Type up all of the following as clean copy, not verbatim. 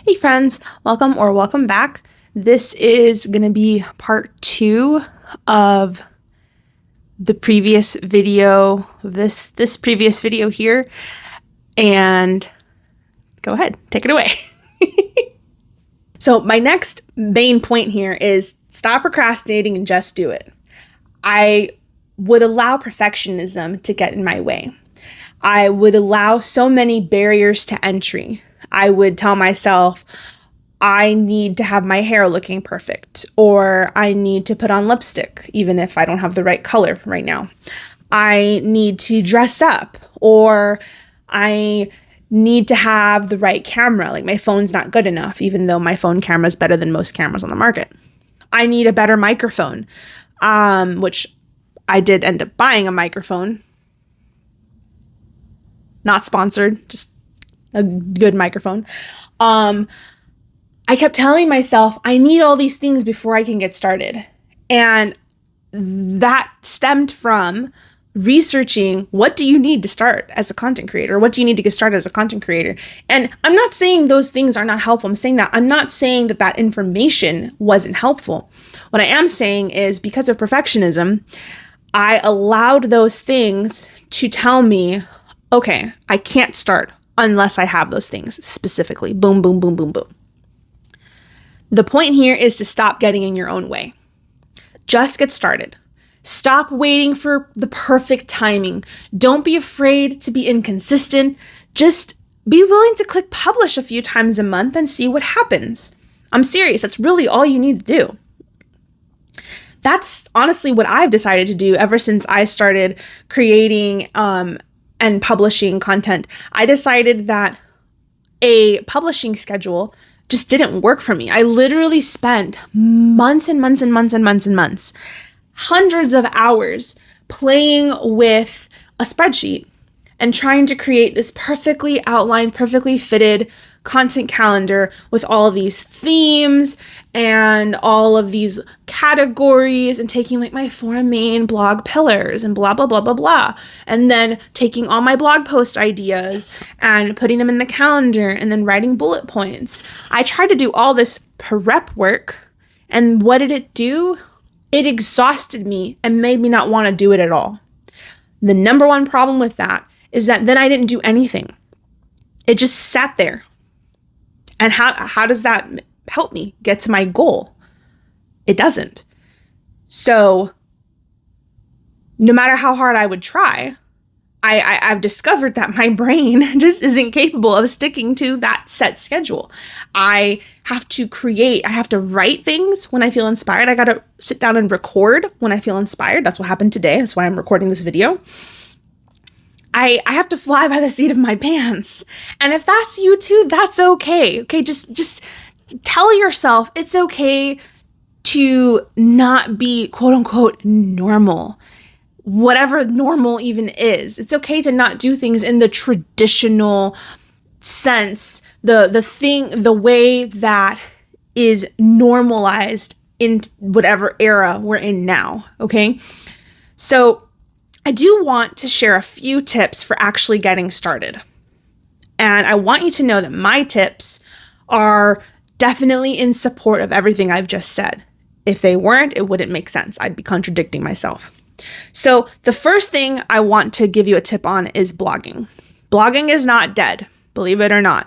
Hey friends, welcome back. This is going to be part 2 of the previous video, this previous video here, and go ahead, take it away. So my next main point here is stop procrastinating and just do it. I would allow perfectionism to get in my way. I would allow so many barriers to entry. I would tell myself, I need to have my hair looking perfect, or I need to put on lipstick, even if I don't have the right color right now. I need to dress up, or I need to have the right camera. Like my phone's not good enough, even though my phone camera is better than most cameras on the market. I need a better microphone, which I did end up buying a microphone. Not sponsored, just a good microphone. I kept telling myself, I need all these things before I can get started. And that stemmed from researching, what do you need to start as a content creator? What do you need to get started as a content creator? And I'm not saying those things are not helpful. I'm not saying that information wasn't helpful. What I am saying is, because of perfectionism, I allowed those things to tell me, okay, I can't start unless I have those things specifically. Boom, boom, boom, boom, boom. The point here is to stop getting in your own way. Just get started. Stop waiting for the perfect timing. Don't be afraid to be inconsistent. Just be willing to click publish a few times a month and see what happens. I'm serious. That's really all you need to do. That's honestly what I've decided to do ever since I started creating and publishing content. I decided that a publishing schedule just didn't work for me. I literally spent months and months and months and months and months, hundreds of hours playing with a spreadsheet and trying to create this perfectly outlined, perfectly fitted content calendar with all of these themes and all of these categories, and taking like my 4 main blog pillars and blah, blah, blah, blah, blah. And then taking all my blog post ideas and putting them in the calendar and then writing bullet points. I tried to do all this prep work, and what did it do? It exhausted me and made me not want to do it at all. The number one problem with that is that then I didn't do anything. It just sat there. And how does that help me get to my goal? It doesn't. So no matter how hard I would try, I've discovered that my brain just isn't capable of sticking to that set schedule. I have to write things when I feel inspired. I got to sit down and record when I feel inspired. That's what happened today. That's why I'm recording this video. I have to fly by the seat of my pants. And if that's you too, that's okay. Okay, just tell yourself it's okay to not be quote unquote normal. Whatever normal even is. It's okay to not do things in the traditional sense, the way that is normalized in whatever era we're in now, okay? So I do want to share a few tips for actually getting started. And I want you to know that my tips are definitely in support of everything I've just said. If they weren't, it wouldn't make sense. I'd be contradicting myself. So the first thing I want to give you a tip on is blogging. Blogging is not dead, believe it or not.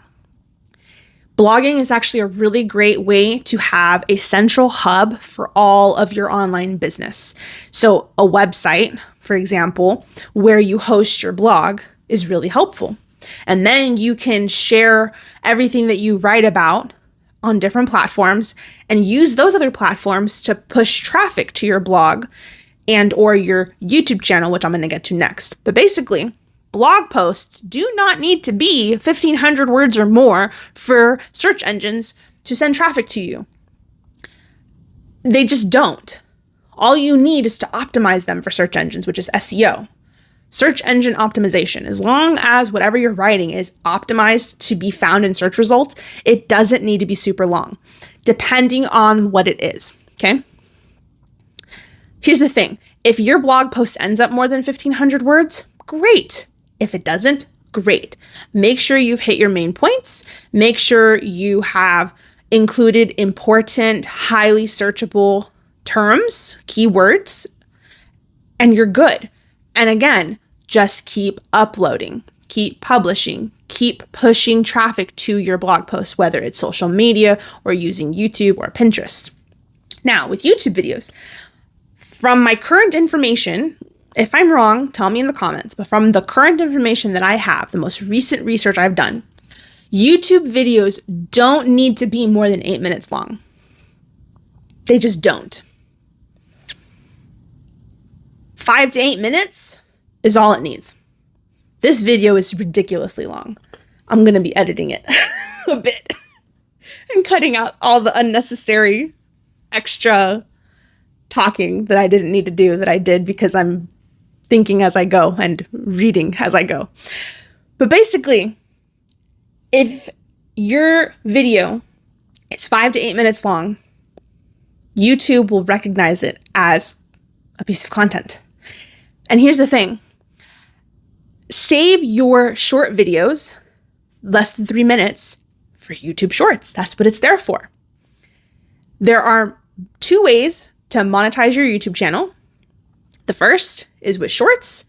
Blogging is actually a really great way to have a central hub for all of your online business. So a website, for example, where you host your blog is really helpful. And then you can share everything that you write about on different platforms and use those other platforms to push traffic to your blog and or your YouTube channel, which I'm going to get to next. But basically, blog posts do not need to be 1,500 words or more for search engines to send traffic to you. They just don't. All you need is to optimize them for search engines, which is SEO. Search engine optimization. As long as whatever you're writing is optimized to be found in search results, it doesn't need to be super long, depending on what it is, okay? Here's the thing. If your blog post ends up more than 1,500 words, great. If it doesn't, Great. Make sure you've hit your main points. Make sure you have included important, highly searchable terms, keywords, and you're good. And again, just keep uploading, keep publishing, keep pushing traffic to your blog posts, whether it's social media or using YouTube or Pinterest. Now, with YouTube videos, from my current information, if I'm wrong, tell me in the comments, but from the current information that I have, the most recent research I've done, YouTube videos don't need to be more than 8 minutes long. They just don't. 5 to 8 minutes is all it needs. This video is ridiculously long. I'm going to be editing it a bit and cutting out all the unnecessary extra talking that I didn't need to do that I did because I'm thinking as I go and reading as I go. But basically, if your video is 5 to 8 minutes long, YouTube will recognize it as a piece of content. And here's the thing. Save your short videos, less than 3 minutes, for YouTube Shorts. That's what it's there for. There are 2 ways to monetize your YouTube channel. The first is with Shorts,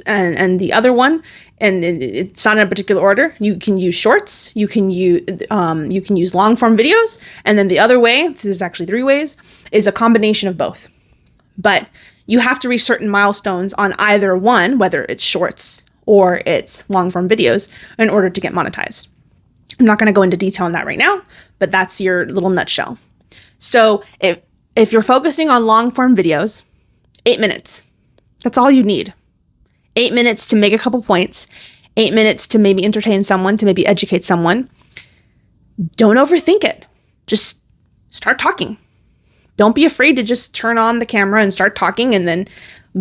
and the other one, and it's not in a particular order. You can use Shorts, you can use long form videos, and then the other way, there's actually 3 ways, is a combination of both. But you have to reach certain milestones on either one, whether it's Shorts or it's long form videos, in order to get monetized. I'm not going to go into detail on that right now, but that's your little nutshell. So if you're focusing on long form videos, 8 minutes. That's all you need. 8 minutes to make a couple points, 8 minutes to maybe entertain someone, to maybe educate someone. Don't overthink it. Just start talking. Don't be afraid to just turn on the camera and start talking and then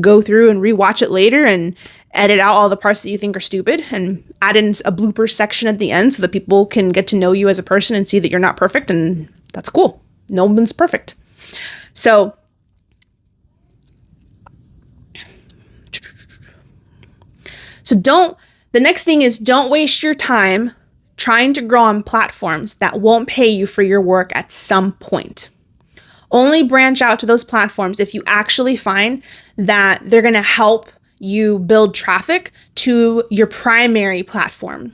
go through and rewatch it later and edit out all the parts that you think are stupid and add in a blooper section at the end so that people can get to know you as a person and see that you're not perfect, and that's cool. No one's perfect. So the next thing is, don't waste your time trying to grow on platforms that won't pay you for your work at some point. Only branch out to those platforms if you actually find that they're going to help you build traffic to your primary platform,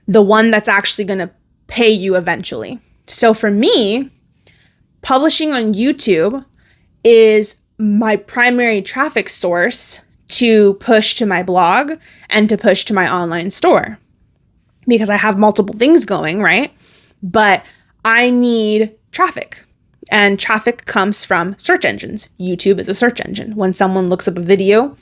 the one that's actually going to pay you eventually. So for me, publishing on YouTube is my primary traffic source to push to my blog and to push to my online store, because I have multiple things going, right? But I need traffic, and traffic comes from search engines. YouTube is a search engine. When someone looks up a video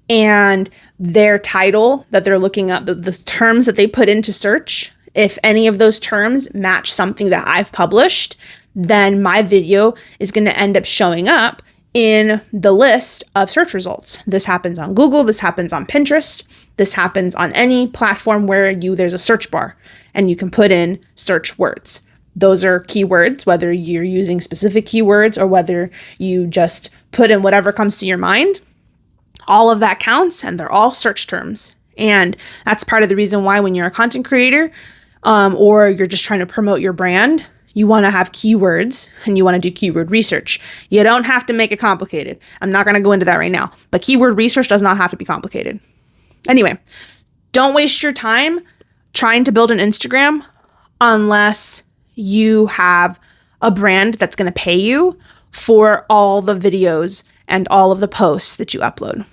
and their title that they're looking up, the terms that they put into search, if any of those terms match something that I've published, then my video is going to end up showing up in the list of search results. This happens on Google, this happens on Pinterest, this happens on any platform where there's a search bar and you can put in search words. Those are keywords, whether you're using specific keywords or whether you just put in whatever comes to your mind. All of that counts, and they're all search terms. And that's part of the reason why when you're a content creator or you're just trying to promote your brand, you want to have keywords and you want to do keyword research. You don't have to make it complicated. I'm not going to go into that right now, but keyword research does not have to be complicated. Anyway, don't waste your time trying to build an Instagram unless you have a brand that's going to pay you for all the videos and all of the posts that you upload.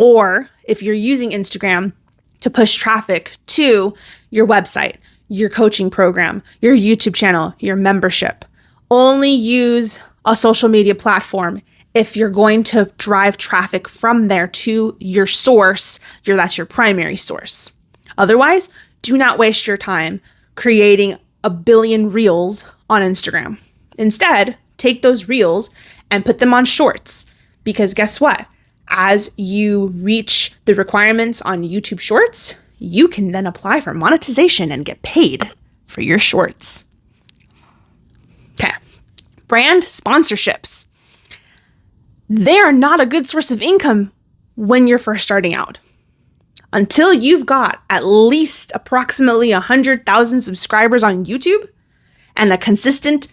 Or if you're using Instagram to push traffic to your website, your coaching program, your YouTube channel, your membership. Only use a social media platform if you're going to drive traffic from there to your source, that's your primary source. Otherwise, do not waste your time creating a billion reels on Instagram. Instead, take those reels and put them on Shorts, because guess what? As you reach the requirements on YouTube Shorts, you can then apply for monetization and get paid for your shorts. Okay. Brand sponsorships. They are not a good source of income when you're first starting out. until you've got at least approximately 100,000 subscribers on YouTube and a consistent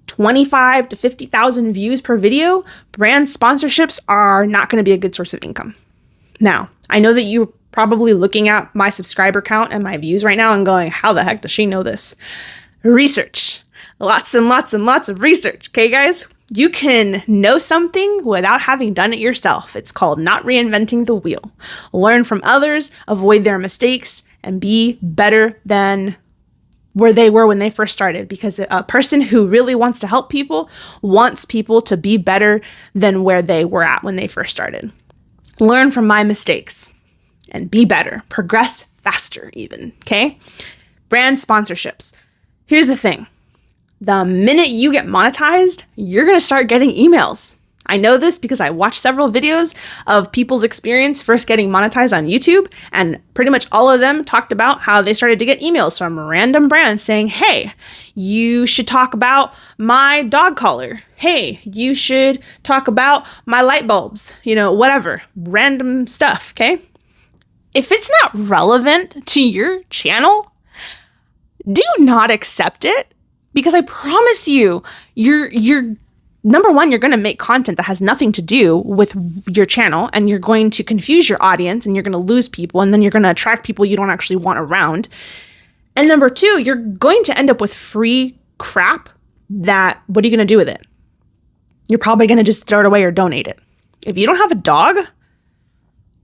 25 to 50,000 views per video, brand sponsorships are not going to be a good source of income. Now, I know that you're probably looking at my subscriber count and my views right now and going, how the heck does she know this? Research. Lots and lots and lots of research. Okay, guys? You can know something without having done it yourself. It's called not reinventing the wheel. Learn from others, avoid their mistakes, and be better than where they were when they first started. Because a person who really wants to help people wants people to be better than where they were at when they first started. Learn from my mistakes and be better. Progress faster even, okay? Brand sponsorships. Here's the thing. The minute you get monetized, you're going to start getting emails. I know this because I watched several videos of people's experience first getting monetized on YouTube, and pretty much all of them talked about how they started to get emails from random brands saying, hey, you should talk about my dog collar. Hey, you should talk about my light bulbs, whatever, random stuff, okay? If it's not relevant to your channel, do not accept it. Because I promise you, you're number one, you're going to make content that has nothing to do with your channel, and you're going to confuse your audience, and you're going to lose people, and then you're going to attract people you don't actually want around. And number two, you're going to end up with free crap that, what are you going to do with it? You're probably going to just throw it away or donate it. If you don't have a dog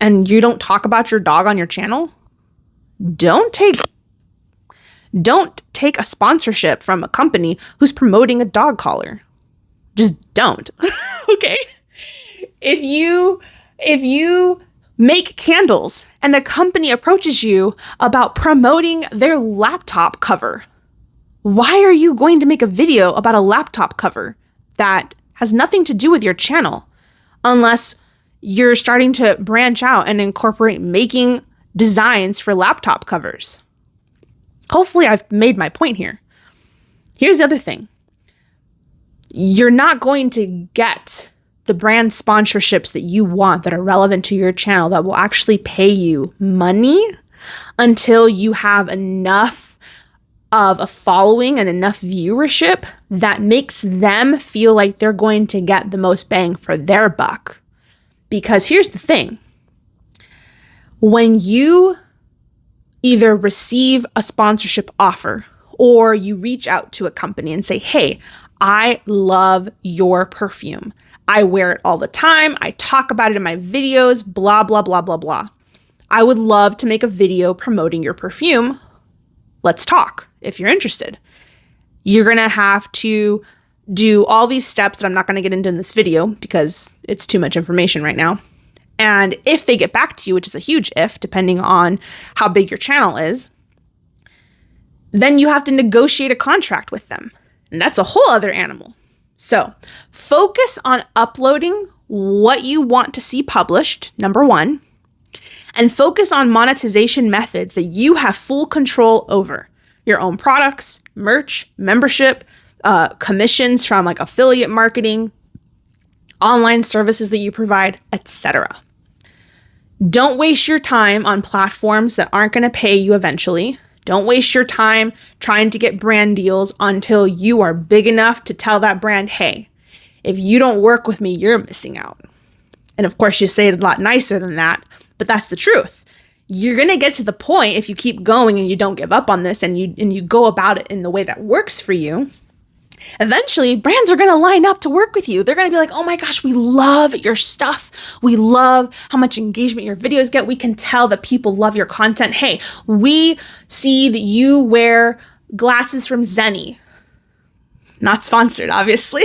and you don't talk about your dog on your channel, don't take a sponsorship from a company who's promoting a dog collar. Just don't. Okay? If you make candles and a company approaches you about promoting their laptop cover, why are you going to make a video about a laptop cover that has nothing to do with your channel unless you're starting to branch out and incorporate making designs for laptop covers? Hopefully I've made my point here. Here's the other thing. You're not going to get the brand sponsorships that you want that are relevant to your channel that will actually pay you money until you have enough of a following and enough viewership that makes them feel like they're going to get the most bang for their buck. Because here's the thing. When you either receive a sponsorship offer or you reach out to a company and say, hey, I love your perfume. I wear it all the time. I talk about it in my videos, blah, blah, blah, blah, blah. I would love to make a video promoting your perfume. Let's talk if you're interested. You're going to have to do all these steps that I'm not going to get into in this video because it's too much information right now. And if they get back to you, which is a huge if, depending on how big your channel is, then you have to negotiate a contract with them. And that's a whole other animal. So focus on uploading what you want to see published, number one, and focus on monetization methods that you have full control over. Your own products, merch, membership, commissions from like affiliate marketing, online services that you provide, etc. Don't waste your time on platforms that aren't going to pay you eventually. Don't waste your time trying to get brand deals until you are big enough to tell that brand, hey, if you don't work with me, you're missing out. And of course, you say it a lot nicer than that, but that's the truth. You're going to get to the point if you keep going and you don't give up on this and you go about it in the way that works for you. Eventually, brands are going to line up to work with you. They're going to be like, oh my gosh, we love your stuff. We love how much engagement your videos get. We can tell that people love your content. Hey, we see that you wear glasses from Zenni. Not sponsored, obviously.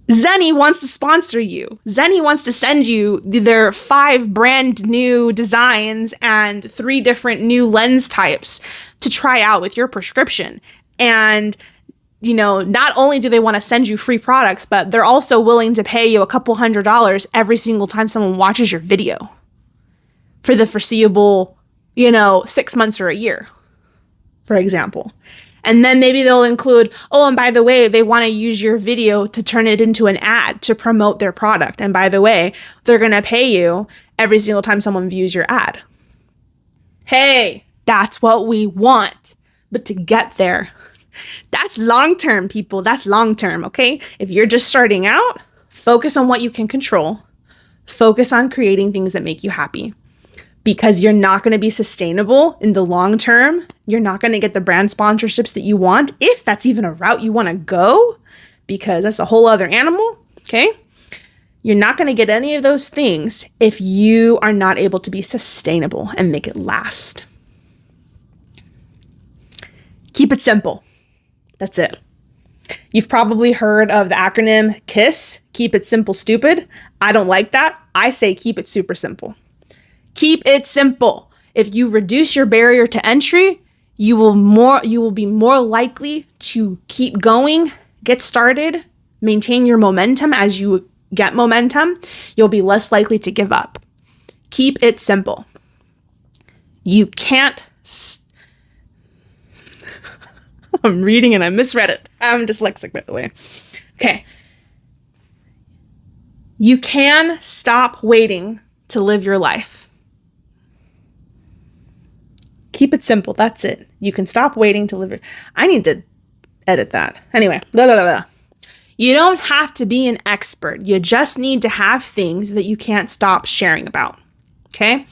Zenni wants to sponsor you. Zenni wants to send you their 5 brand new designs and 3 different new lens types to try out with your prescription. And, not only do they want to send you free products, but they're also willing to pay you a couple $100 every single time someone watches your video for the foreseeable, 6 months or a year, for example. And then maybe they'll include, oh, and by the way, they want to use your video to turn it into an ad to promote their product. And by the way, they're going to pay you every single time someone views your ad. Hey, that's what we want. But to get there, that's long-term, people. That's long-term, okay? If you're just starting out, focus on what you can control. Focus on creating things that make you happy, because you're not going to be sustainable in the long term. You're not going to get the brand sponsorships that you want, if that's even a route you want to go, because that's a whole other animal, okay? You're not going to get any of those things if you are not able to be sustainable and make it last. Keep it simple. That's it. You've probably heard of the acronym KISS, keep it simple, stupid. I don't like that. I say keep it super simple. Keep it simple. If you reduce your barrier to entry, you will be more likely to keep going, get started, maintain your momentum. As you get momentum, you'll be less likely to give up. Keep it simple. You can't I'm reading and I misread it. I'm dyslexic, by the way. Okay. You can stop waiting to live your life. Keep it simple. That's it. You can stop waiting to live your... I need to edit that. Anyway, blah, blah, blah, blah. You don't have to be an expert. You just need to have things that you can't stop sharing about. Okay?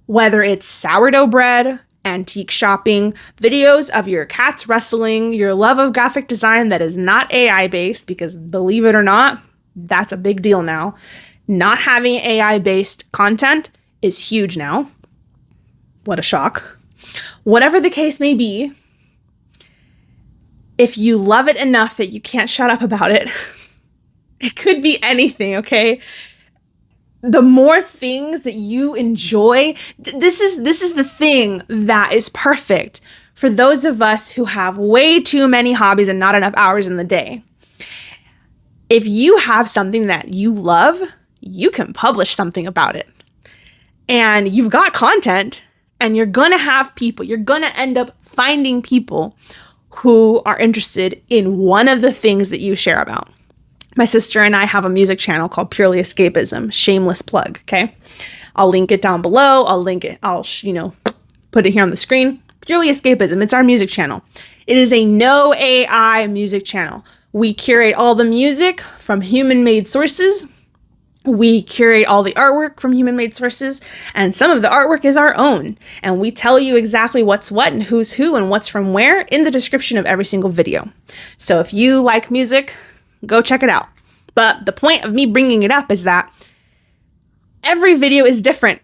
Whether it's sourdough bread, antique shopping, videos of your cats wrestling, your love of graphic design that is not AI based, because believe it or not, that's a big deal now. Not having AI based content is huge now. What a shock. Whatever the case may be, if you love it enough that you can't shut up about it, it could be anything, okay? The more things that you enjoy, this is the thing that is perfect for those of us who have way too many hobbies and not enough hours in the day. If you have something that you love, you can publish something about it. And you've got content, and you're going to have people, you're going to end up finding people who are interested in one of the things that you share about. My sister and I have a music channel called Purely Escapism. Shameless plug, okay? I'll link it down below. I'll put it here on the screen. Purely Escapism. It's our music channel. It is a no AI music channel. We curate all the music from human-made sources. We curate all the artwork from human-made sources, and some of the artwork is our own. And we tell you exactly what's what and who's who and what's from where in the description of every single video. So if you like music, go check it out. But the point of me bringing it up is that every video is different.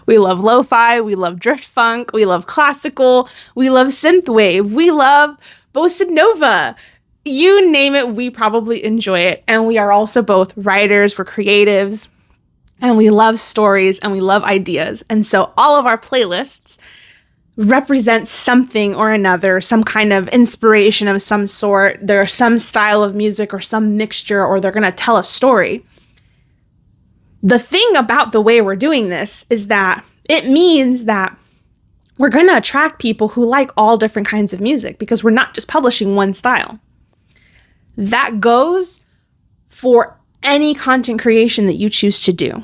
We love lo-fi, we love drift funk, we love classical, we love synthwave, we love bossa nova. You name it, we probably enjoy it. And we are also both writers, we're creatives, and we love stories and we love ideas. And so all of our playlists represent something or another, some kind of inspiration of some sort. There's some style of music or some mixture, or they're going to tell a story. The thing about the way we're doing this is that it means that we're going to attract people who like all different kinds of music, because we're not just publishing one style. That goes for any content creation that you choose to do.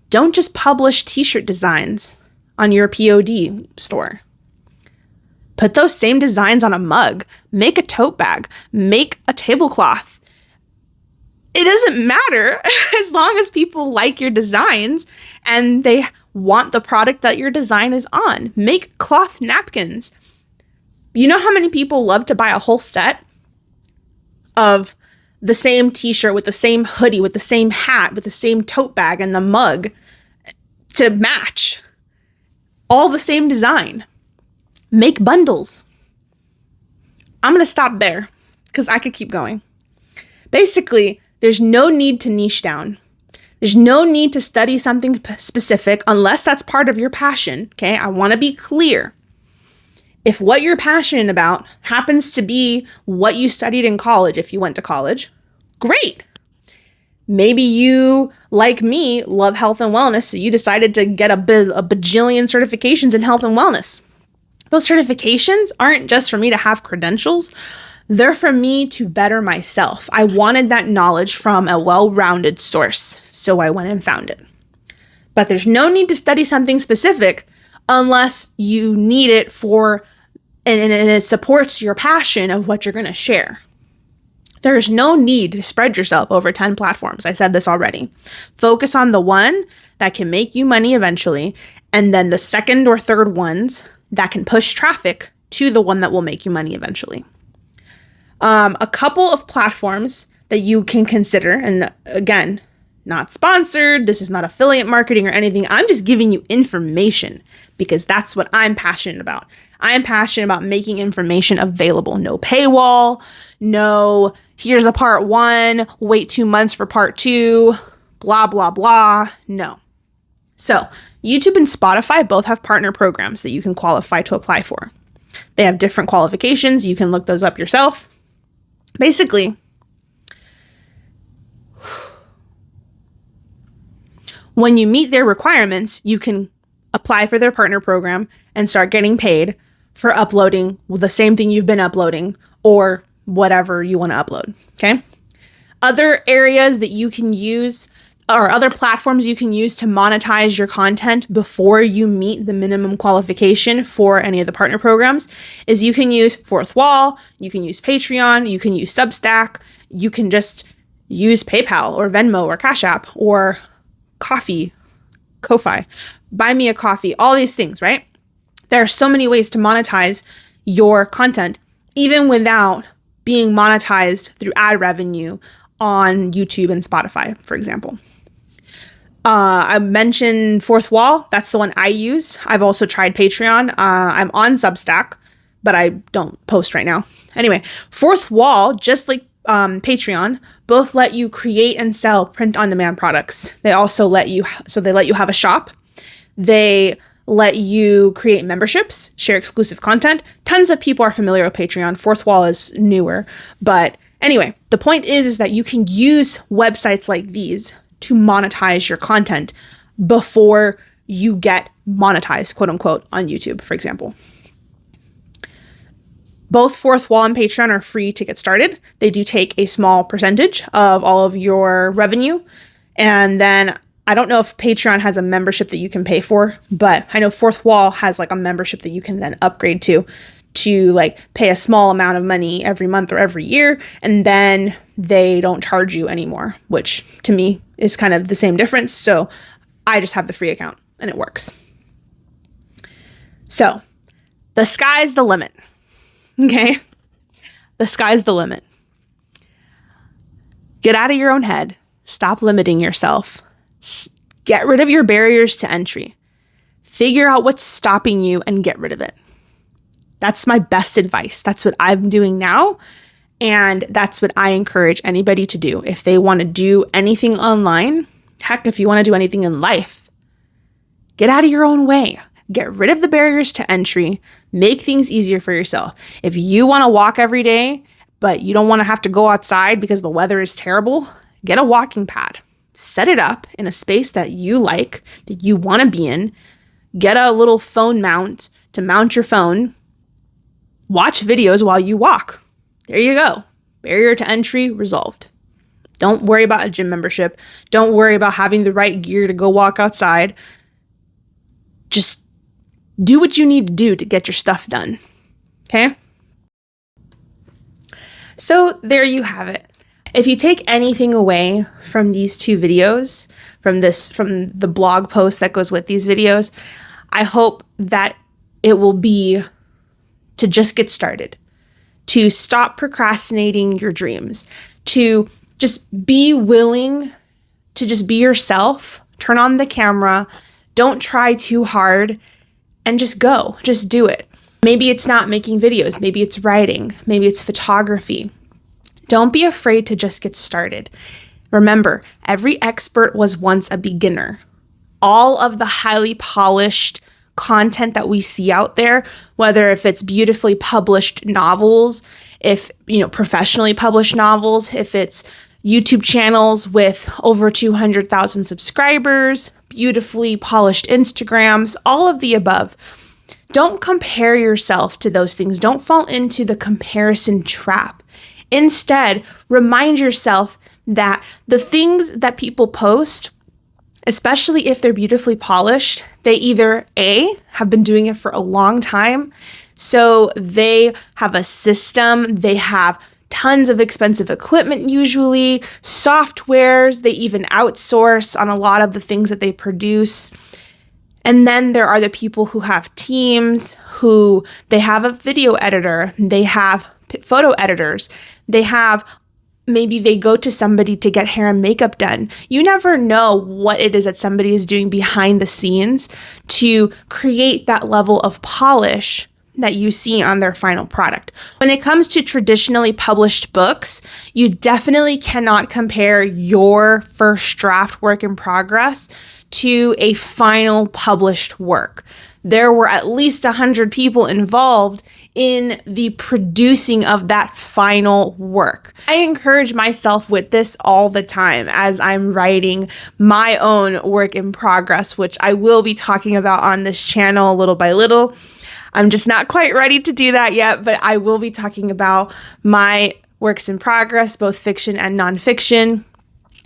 Don't just publish t-shirt designs on your POD store. Put those same designs on a mug, make a tote bag, make a tablecloth. It doesn't matter as long as people like your designs and they want the product that your design is on. Make cloth napkins. You know how many people love to buy a whole set of the same t-shirt with the same hoodie, with the same hat, with the same tote bag and the mug to match? All the same design. Make bundles. I'm going to stop there because I could keep going. Basically, there's no need to niche down. There's no need to study something specific unless that's part of your passion. Okay, I want to be clear. If what you're passionate about happens to be what you studied in college, if you went to college, great. Maybe you, like me, love health and wellness, so you decided to get a bajillion certifications in health and wellness. Those certifications aren't just for me to have credentials. They're for me to better myself. I wanted that knowledge from a well-rounded source, so I went and found it. But there's no need to study something specific unless you need it for, and it supports your passion of what you're going to share. There's no need to spread yourself over 10 platforms. I said this already. Focus on the one that can make you money eventually, and then the second or third ones that can push traffic to the one that will make you money eventually. A couple of platforms that you can consider, and again, not sponsored, this is not affiliate marketing or anything. I'm just giving you information because that's what I'm passionate about. I am passionate about making information available. No paywall, no, here's a part 1, wait 2 months for part 2, blah, blah, blah. No. So YouTube and Spotify both have partner programs that you can qualify to apply for. They have different qualifications. You can look those up yourself. Basically, when you meet their requirements, you can apply for their partner program and start getting paid for uploading the same thing you've been uploading or whatever you want to upload, okay? Other areas that you can use or other platforms you can use to monetize your content before you meet the minimum qualification for any of the partner programs is you can use Fourth Wall, you can use Patreon, you can use Substack, you can just use PayPal or Venmo or Cash App or Ko-fi, Buy Me a Coffee, all these things, right? There are so many ways to monetize your content, even without being monetized through ad revenue on YouTube and Spotify, for example. I mentioned Fourth Wall. That's the one I use. I've also tried Patreon. I'm on Substack, but I don't post right now. Anyway, Fourth Wall, just like Patreon, both let you create and sell print-on-demand products. They also let you have a shop. They let you create memberships, share exclusive content. Tons of people are familiar with Patreon. Fourth Wall is newer. But anyway, the point is that you can use websites like these to monetize your content before you get monetized, quote unquote, on YouTube, for example. Both Fourth Wall and Patreon are free to get started. They do take a small percentage of all of your revenue. And then I don't know if Patreon has a membership that you can pay for, but I know Fourth Wall has like a membership that you can then upgrade to like pay a small amount of money every month or every year, and then they don't charge you anymore, which to me is kind of the same difference. So I just have the free account and it works. So the sky's the limit. Okay? The sky's the limit. Get out of your own head. Stop limiting yourself. Get rid of your barriers to entry. Figure out what's stopping you and get rid of it. That's my best advice. That's what I'm doing now. And that's what I encourage anybody to do. If they want to do anything online, heck, if you want to do anything in life, get out of your own way. Get rid of the barriers to entry. Make things easier for yourself. If you want to walk every day, but you don't want to have to go outside because the weather is terrible, get a walking pad. Set it up in a space that you like, that you want to be in. Get a little phone mount to mount your phone. Watch videos while you walk. There you go. Barrier to entry resolved. Don't worry about a gym membership. Don't worry about having the right gear to go walk outside. Just do what you need to do to get your stuff done. Okay? So there you have it. If you take anything away from these two videos, from the blog post that goes with these videos, I hope that it will be to just get started, to stop procrastinating your dreams, to just be willing to just be yourself, turn on the camera, don't try too hard, and just go, just do it. Maybe it's not making videos, maybe it's writing, maybe it's photography. Don't be afraid to just get started. Remember, every expert was once a beginner. All of the highly polished content that we see out there, whether if it's beautifully published novels, if, professionally published novels, if it's YouTube channels with over 200,000 subscribers, beautifully polished Instagrams, all of the above. Don't compare yourself to those things. Don't fall into the comparison trap. Instead, remind yourself that the things that people post, especially if they're beautifully polished, they either A, have been doing it for a long time, so they have a system, they have tons of expensive equipment usually, softwares, they even outsource on a lot of the things that they produce. And then there are the people who have teams, who they have a video editor, they have photo editors, maybe they go to somebody to get hair and makeup done. You never know what it is that somebody is doing behind the scenes to create that level of polish that you see on their final product. When it comes to traditionally published books, you definitely cannot compare your first draft work in progress to a final published work. There were at least 100 people involved in the producing of that final work. I encourage myself with this all the time as I'm writing my own work in progress, which I will be talking about on this channel little by little. I'm just not quite ready to do that yet, but I will be talking about my works in progress, both fiction and nonfiction.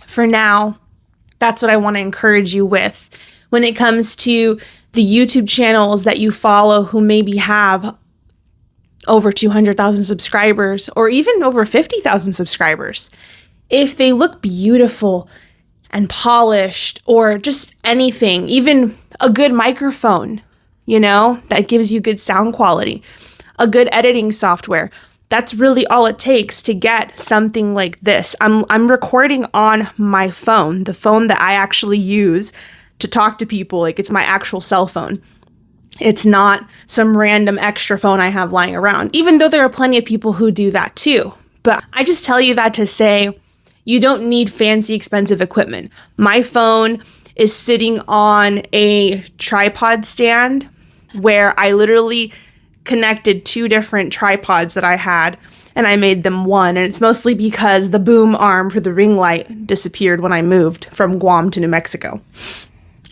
For now, that's what I want to encourage you with. When it comes to the YouTube channels that you follow who maybe have over 200,000 subscribers or even over 50,000 subscribers, if they look beautiful and polished or just anything, even a good microphone, that gives you good sound quality, a good editing software, that's really all it takes to get something like this. I'm recording on my phone, the phone that I actually use to talk to people. Like, it's my actual cell phone. It's not some random extra phone I have lying around, even though there are plenty of people who do that too. But I just tell you that to say you don't need fancy, expensive equipment. My phone is sitting on a tripod stand where I literally connected 2 different tripods that I had and I made them one. And it's mostly because the boom arm for the ring light disappeared when I moved from Guam to New Mexico.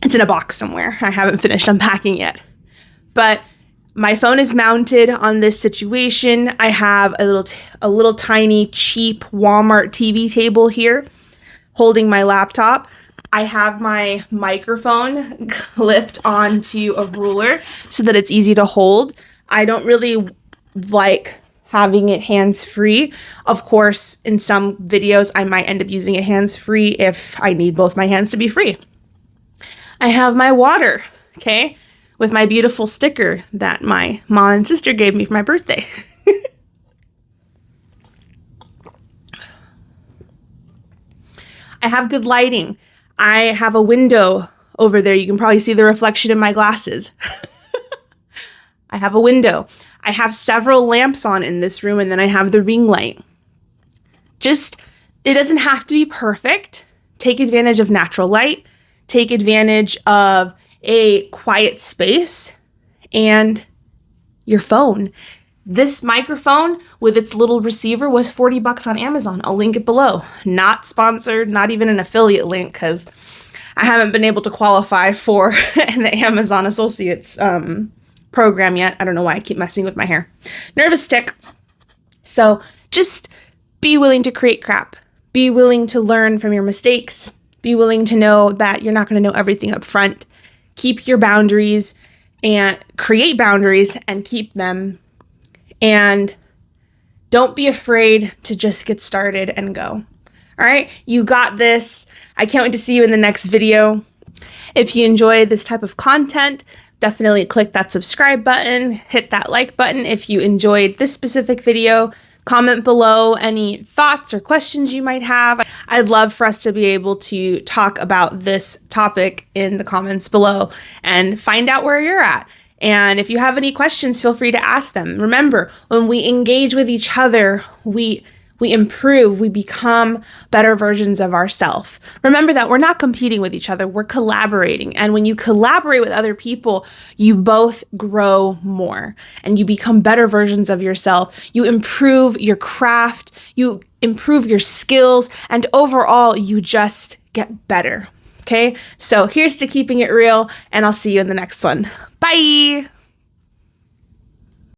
It's in a box somewhere. I haven't finished unpacking yet. But my phone is mounted on this situation. I have a little tiny cheap Walmart TV table here holding my laptop. I have my microphone clipped onto a ruler so that it's easy to hold. I don't really like having it hands-free. Of course, in some videos, I might end up using it hands-free if I need both my hands to be free. I have my water, okay, with my beautiful sticker that my mom and sister gave me for my birthday. I have good lighting. I have a window over there. You can probably see the reflection in my glasses. I have a window. I have several lamps on in this room, and then I have the ring light. It doesn't have to be perfect. Take advantage of natural light. Take advantage of a quiet space and your phone. This microphone with its little receiver was $40 on Amazon. I'll link it below. Not sponsored, not even an affiliate link, because I haven't been able to qualify for the Amazon Associates program yet. I don't know why I keep messing with my hair. Nervous tick. So just be willing to create crap. Be willing to learn from your mistakes. Be willing to know that you're not going to know everything up front. Keep your boundaries and create boundaries and keep them. And don't be afraid to just get started and go. All right, you got this. I can't wait to see you in the next video. If you enjoy this type of content, definitely click that subscribe button, hit that like button. If you enjoyed this specific video, comment below any thoughts or questions you might have. I'd love for us to be able to talk about this topic in the comments below and find out where you're at. And if you have any questions, feel free to ask them. Remember, when we engage with each other, we improve, we become better versions of ourselves. Remember that we're not competing with each other, we're collaborating. And when you collaborate with other people, you both grow more and you become better versions of yourself. You improve your craft, you improve your skills, and overall, you just get better. Okay, so here's to keeping it real, and I'll see you in the next one. Bye.